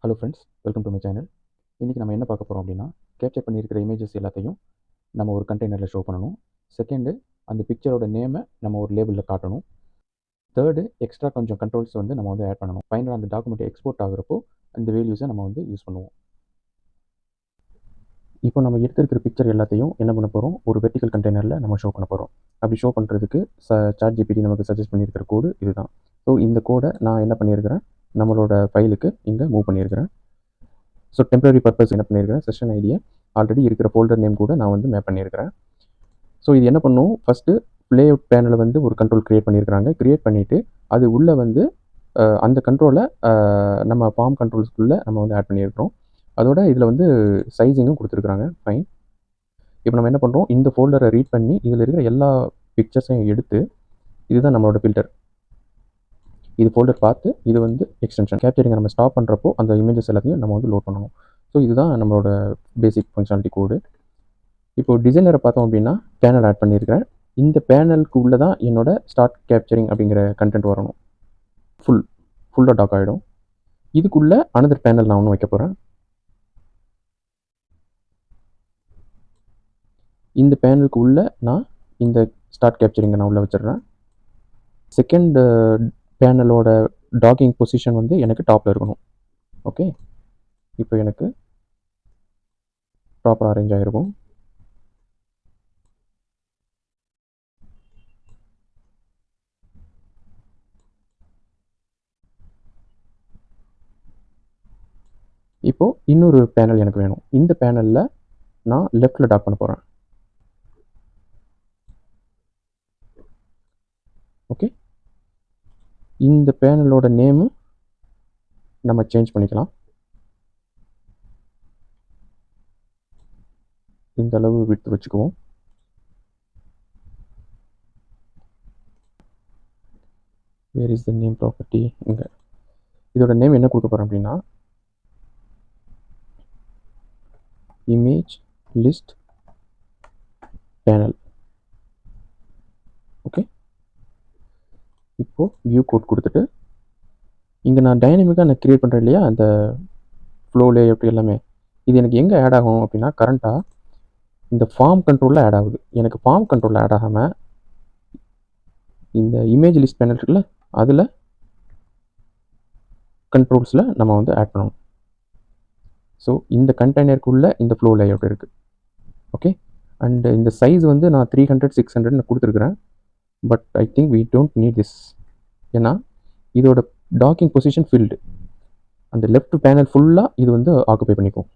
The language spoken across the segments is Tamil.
Hello friends, welcome to my channel. இன்றைக்கி நம்ம என்ன பார்க்க போகிறோம் அப்படின்னா, கேப்சர் பண்ணியிருக்கிற இமேஜஸ் எல்லாத்தையும் நம்ம ஒரு கண்டெய்னரில் ஷோ பண்ணணும். செகண்டு, அந்த பிக்சரோட நேமை நம்ம ஒரு லேபிளில் காட்டணும். தேர்டு, எக்ஸ்ட்ரா கொஞ்சம் கண்ட்ரோல்ஸ் வந்து நம்ம வந்து ஆட் பண்ணணும். ஃபைனலாக அந்த டாக்குமெண்ட் எக்ஸ்போர்ட் ஆகிறப்போ அந்த வேல்யூஸை நம்ம வந்து யூஸ் பண்ணுவோம். இப்போ நம்ம எடுத்திருக்கிற பிக்சர் எல்லாத்தையும் என்ன பண்ண போகிறோம், ஒரு வெர்டிக்கல் கண்டெய்னரில் நம்ம ஷோ பண்ண போகிறோம். அப்படி ஷோ பண்ணுறதுக்கு ChatGPT நமக்கு சஜஸ்ட் பண்ணியிருக்கிற கோடு இதுதான். ஸோ இந்த கோடை நான் என்ன பண்ணியிருக்கிறேன், நம்மளோட ஃபைலுக்கு இங்கே மூவ் பண்ணியிருக்கிறேன். ஸோ டெம்பரரி பர்பஸ் என்ன பண்ணியிருக்கிறேன், செஷன் ஐடியை ஆல்ரெடி இருக்கிற ஃபோல்டர் நேம் கூட நான் வந்து மேப் பண்ணியிருக்கிறேன். ஸோ இது என்ன பண்ணும், ஃபஸ்ட்டு லேஅவுட் பேனலில் வந்து ஒரு கண்ட்ரோல் க்ரியேட் பண்ணியிருக்கிறாங்க. க்ரியேட் பண்ணிவிட்டு அது உள்ளே வந்து அந்த கண்ட்ரோலை நம்ம ஃபார்ம் கண்ட்ரோல்ஸ்குள்ளே நம்ம வந்து ஆட் பண்ணியிருக்கிறோம். அதோட இதில் வந்து சைஸிங்கும் கொடுத்துருக்குறாங்க. ஃபைன். இப்போ நம்ம என்ன பண்ணுறோம், இந்த ஃபோல்டரை ரீட் பண்ணி இதில் இருக்கிற எல்லா பிக்சர்ஸையும் எடுத்து, இதுதான் நம்மளோட ஃபில்டர். இது ஃபோல்டர் பார்த்து இது வந்து எக்ஸ்டென்ஷன் கேப்சரிங்கை நம்ம ஸ்டாப் பண்ணுறப்போ அந்த இமேஜஸ் எல்லாத்தையும் நம்ம வந்து லோட் பண்ணணும். ஸோ இதுதான் நம்மளோட பேசிக் ஃபங்க்ஷனாலிட்டி கோடு. இப்போ டிசைனரை பார்த்தோம் அப்படின்னா பேனல் ஆட் பண்ணியிருக்கிறேன். இந்த பேனலுக்கு உள்ளே தான் என்னோட ஸ்டார்ட் கேப்சரிங் அப்படிங்கிற கண்டென்ட் வரணும். ஃபுல்லாக டாக் ஆகிடும். இதுக்குள்ளே அனதர் பேனல் நான் ஒன்று வைக்க போகிறேன். இந்த பேனலுக்கு உள்ளே நான் இந்த ஸ்டார்ட் கேப்சரிங்கை நான் உள்ளே வச்சிடுறேன். செகண்ட் பேனலோட டாக்கிங் பொசிஷன் வந்து எனக்கு டாப்பில் இருக்கணும். ஓகே, இப்போ எனக்கு ப்ராப்பராக அரேஞ்ச் ஆகிருக்கும். இப்போது இன்னொரு பேனல் எனக்கு வேணும். இந்த பேனலில் நான் லெஃப்டில் டாக் பண்ண போகிறேன். ஓகே, இந்த பேனலோட நேமு நம்ம சேஞ்ச் பண்ணிக்கலாம். இந்த அளவு விட்டு வச்சுக்குவோம். Where is the name property, இங்கே இதோட நேம் என்ன கொடுக்க போகிறேன் அப்படின்னா இமேஜ் லிஸ்ட் பேனல். ஓகே, இப்போது வியூ கோட் கொடுத்துட்டு இங்கே நான் டைனமிக்காக நான் க்ரியேட் பண்ணுறேன் இல்லையா, அந்த ஃப்ளோ லேஅவுட் எல்லாமே இது எனக்கு எங்கே ஆட் ஆகும் அப்படின்னா கரண்ட்டாக இந்த ஃபார்ம் கண்ட்ரோலில் ஆட் ஆகுது. எனக்கு ஃபார்ம் கண்ட்ரோலில் ஆட் ஆகாமல் இந்த இமேஜ் லிஸ்ட் பேனல் இருக்குல்ல அதில் கண்ட்ரோல்ஸில் நம்ம வந்து ஆட் பண்ணணும். ஸோ இந்த கண்டெய்னருக்குள்ளே இந்த ஃப்ளோ லேஅவுட் இருக்குது. ஓகே, அண்ட் இந்த சைஸ் வந்து நான் 300 600 நான் கொடுத்துருக்குறேன். But I think we don't need this. ஏன்னா இதோட டாக்கிங் பொசிஷன் ஃபில்டு, அந்த லெஃப்ட் பேனல் ஃபுல்லாக இது வந்து ஆக்குபை பண்ணிக்கும்.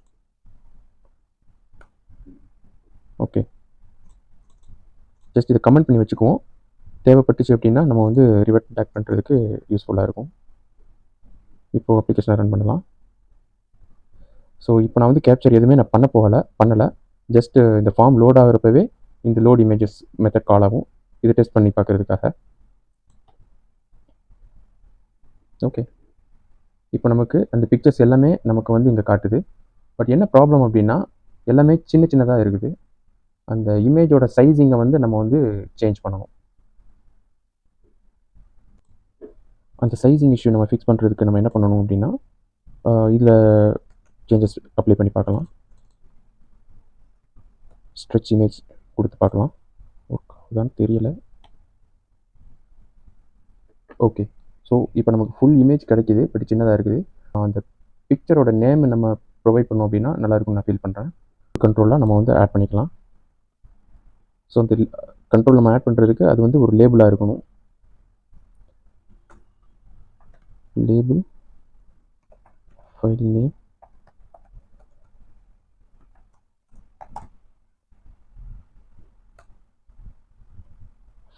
ஓகே, ஜஸ்ட் இதை கமெண்ட் பண்ணி வச்சுக்குவோம். தேவைப்பட்டுச்சு அப்படின்னா நம்ம வந்து ரிவர்ட் பேக் பண்ணுறதுக்கு யூஸ்ஃபுல்லாக இருக்கும். இப்போது அப்ளிகேஷனை ரன் பண்ணலாம். ஸோ இப்போ நான் வந்து கேப்சர் எதுவுமே நான் பண்ணலை. ஜஸ்ட்டு இந்த ஃபார்ம் லோட் ஆகிறப்பவே இந்த லோட் இமேஜஸ் மெத்தட் கால் ஆகும். இது டெஸ்ட் பண்ணி பார்க்குறதுக்காக. ஓகே, இப்போ நமக்கு அந்த பிக்சர்ஸ் எல்லாமே நமக்கு வந்து இங்கே காட்டுது. பட் என்ன ப்ராப்ளம் அப்படின்னா எல்லாமே சின்னதாக இருக்குது. அந்த இமேஜோட சைஸிங்கை வந்து நம்ம வந்து சேஞ்ச் பண்ணணும். அந்த சைஸிங் இஷ்யூ நம்ம ஃபிக்ஸ் பண்ணுறதுக்கு நம்ம என்ன பண்ணணும் அப்படின்னா இதில் சேஞ்சஸ் அப்ளை பண்ணி பார்க்கலாம். ஸ்ட்ரெச் இமேஜ் கொடுத்து பார்க்கலாம். ஓகே, தெரியல. ஓகே, ஸோ இப்போ நமக்கு ஃபுல் இமேஜ் கிடைக்கிது. பட் சின்னதாக இருக்குது. அந்த பிக்சரோட நேம் நம்ம ப்ரொவைட் பண்ணோம் அப்படின்னா நல்லாயிருக்கும்னு நான் ஃபீல் பண்ணுறேன். கண்ட்ரோலாக நம்ம வந்து ஆட் பண்ணிக்கலாம். ஸோ அந்த கண்ட்ரோல் நம்ம ஆட் பண்ணுறதுக்கு அது வந்து ஒரு லேபிளாக இருக்கணும். Label file name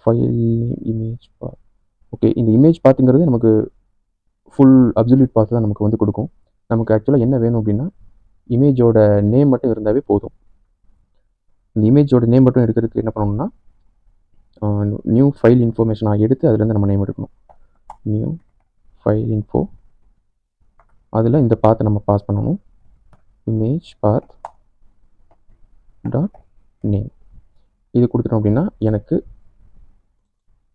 file name image path. Okay, இந்த இமேஜ் பாத்துங்கிறது நமக்கு ஃபுல் அப்சல்யூட் பாத் தான் நமக்கு வந்து கொடுக்கும். நமக்கு ஆக்சுவலாக என்ன வேணும் அப்படின்னா இமேஜோட நேம் மட்டும் இருந்தாவே போதும். இந்த இமேஜோட நேம் மட்டும் எடுக்கிறதுக்கு என்ன பண்ணணும்னா நியூ ஃபைல் இன்ஃபர்மேஷனாக எடுத்து அதுலேருந்து நம்ம நேம் எடுக்கணும். நியூ ஃபைல் இன்ஃபோ, அதில் இந்த பாத்தை நம்ம பாஸ் பண்ணணும். இமேஜ் பாத் டாட் நேம் இது கொடுத்துட்டோம் அப்படின்னா எனக்கு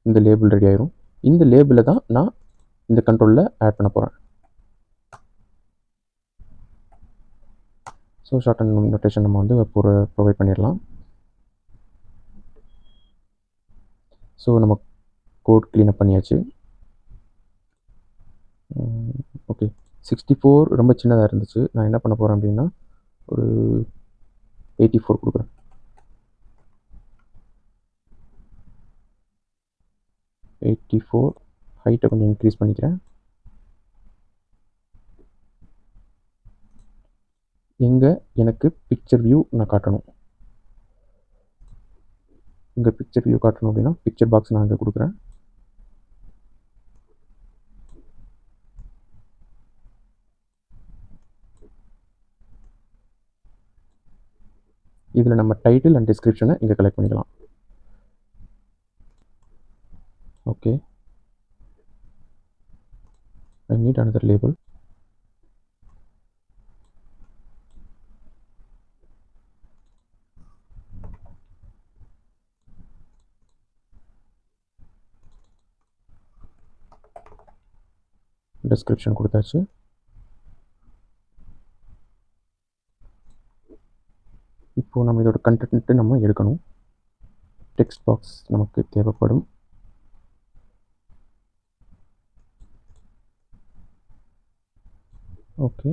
இந்த லேபிள் ரெடி ஆயிரும். இந்த லேபிளை தான் நான் இந்த கண்ட்ரோலில் ஆட் பண்ண போகிறேன். ஸோ ஷார்ட் அண்ட் நோட்டேஷன் நம்ம வந்து ப்ரொவைட் பண்ணிடலாம். ஸோ நம்ம கோட் க்ளீனப் பண்ணியாச்சு. ஓகே, 64 ரொம்ப சின்னதாக இருந்துச்சு. நான் என்ன பண்ண போகிறேன் அப்படின்னா ஒரு 84 கொடுக்குறேன். ஹைட்டை கொஞ்சம் இன்க்ரீஸ் பண்ணிக்கிறேன். எங்கே எனக்கு பிக்சர் வியூ நான் காட்டணும், இங்கே பிக்சர் வியூ காட்டணும் அப்படின்னா பிக்சர் பாக்ஸ் நான் இங்கே கொடுக்குறேன். இதில் நம்ம டைட்டில் அண்ட் டிஸ்கிரிப்ஷனை இங்கே கலெக்ட் பண்ணிக்கலாம். Okay, I need another label. Description கொடுத்தாச்சு. இப்போது நம்ம இதோட கண்டென்ட்டு நம்ம எடுக்கணும். டெக்ஸ்ட் பாக்ஸ் நமக்கு தேவைப்படும். ஓகே,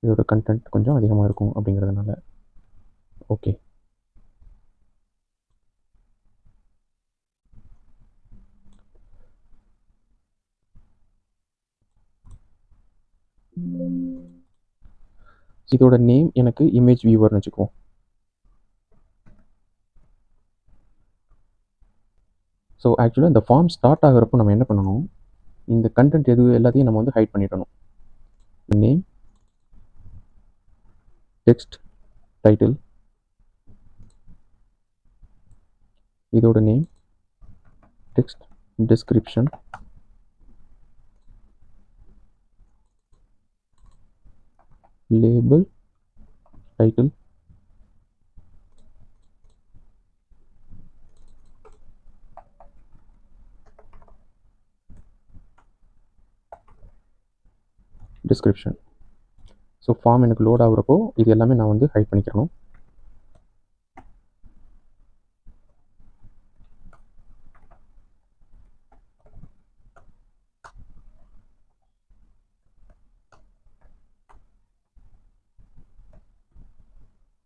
இதோட கண்டென்ட் கொஞ்சம் அதிகமாக இருக்கும் அப்படிங்கிறதுனால. ஓகே, இதோட நேம் எனக்கு இமேஜ் வியூவர்னு வச்சுக்குவோம். ஸோ ஆக்சுவலாக இந்த ஃபார்ம் ஸ்டார்ட் ஆகிறப்போ நம்ம என்ன பண்ணணும், இந்த கண்டென்ட் எல்லாத்தையும் நம்ம வந்து ஹைட் பண்ணிடணும். நேம், டெக்ஸ்ட், டைட்டில், இதோட name, text, description, label, title, description. So form எனக்கு லோட் ஆகுறப்போ இது எல்லாமே நான் வந்து ஹைட் பண்ணிக்கணும்.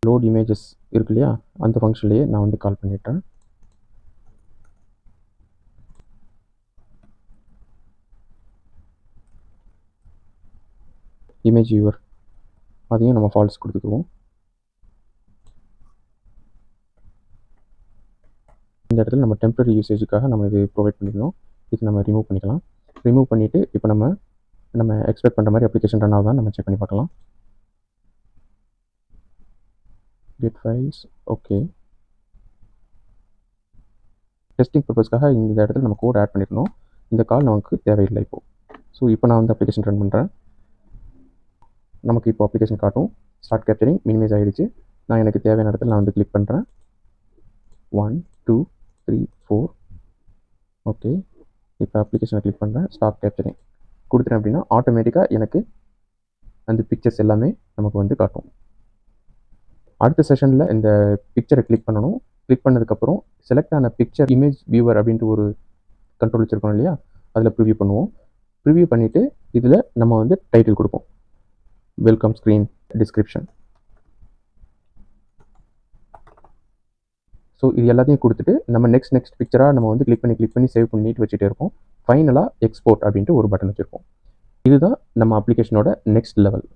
லோட் இமேஜஸ் இருக்கு இல்லையா, அந்த ஃபங்க்ஷன்லேயே நான் வந்து கால் பண்ணிட்டேன். இமேஜ் வியூவர் அதையும் நம்ம ஃபால்ஸ் கொடுத்துக்குவோம். இந்த இடத்துல நம்ம டெம்பரரி யூசேஜுக்காக நம்ம இது ப்ரொவைட் பண்ணிக்கணும். இது நம்ம ரிமூவ் பண்ணிக்கலாம். ரிமூவ் பண்ணிவிட்டு இப்போ நம்ம எக்ஸ்பெக்ட் பண்ணுற மாதிரி அப்ளிகேஷன் ரன் ஆகுதான் நம்ம செக் பண்ணி பார்க்கலாம். Get files. ஓகே, டெஸ்டிங் பர்பஸ்க்காக இந்த இடத்துல நம்ம கோட் ஆட் பண்ணிடணும். இந்த கால் நமக்கு தேவையில்லை இப்போது. ஸோ இப்போ நான் வந்து அப்ளிகேஷன் ரன் பண்ணுறேன். நமக்கு இப்போ அப்ளிகேஷன் காட்டும். ஸ்டார்ட் கேப்சரிங் மினிமைஸ் ஆகிடுச்சு. நான் எனக்கு தேவையான இடத்துல நான் வந்து கிளிக் பண்ணுறேன். 1 2 3 4. ஓகே, இப்போ அப்ளிகேஷனை கிளிக் பண்ணுறேன். ஸ்டாப் கேப்சரிங் கொடுத்துட்டேன் அப்படின்னா ஆட்டோமேட்டிக்காக எனக்கு அந்த பிக்சர்ஸ் எல்லாமே நமக்கு வந்து காட்டும். அடுத்த செஷனில் இந்த பிக்சரை கிளிக் பண்ணணும். கிளிக் பண்ணதுக்கப்புறம் செலக்ட் ஆன பிக்சர் இமேஜ் வியூவர் அப்படின்ட்டு ஒரு கண்ட்ரோல் வச்சுருக்கோம் இல்லையா, அதில் ப்ரிவியூ பண்ணுவோம். ப்ரிவியூ பண்ணிவிட்டு இதில் நம்ம வந்து டைட்டில் கொடுப்போம். Welcome screen, description. ஸோ இது எல்லாத்தையும் கொடுத்துட்டு நம்ம நெக்ஸ்ட் பிக்சராக நம்ம வந்து கிளிக் பண்ணி சேவ் பண்ணிட்டு வச்சுட்டே இருப்போம். ஃபைனலாக எக்ஸ்போர்ட் அப்படின்ட்டு ஒரு பட்டன் வச்சுருப்போம். இதுதான் நம்ம அப்ளிகேஷனோட நெக்ஸ்ட் லெவல்.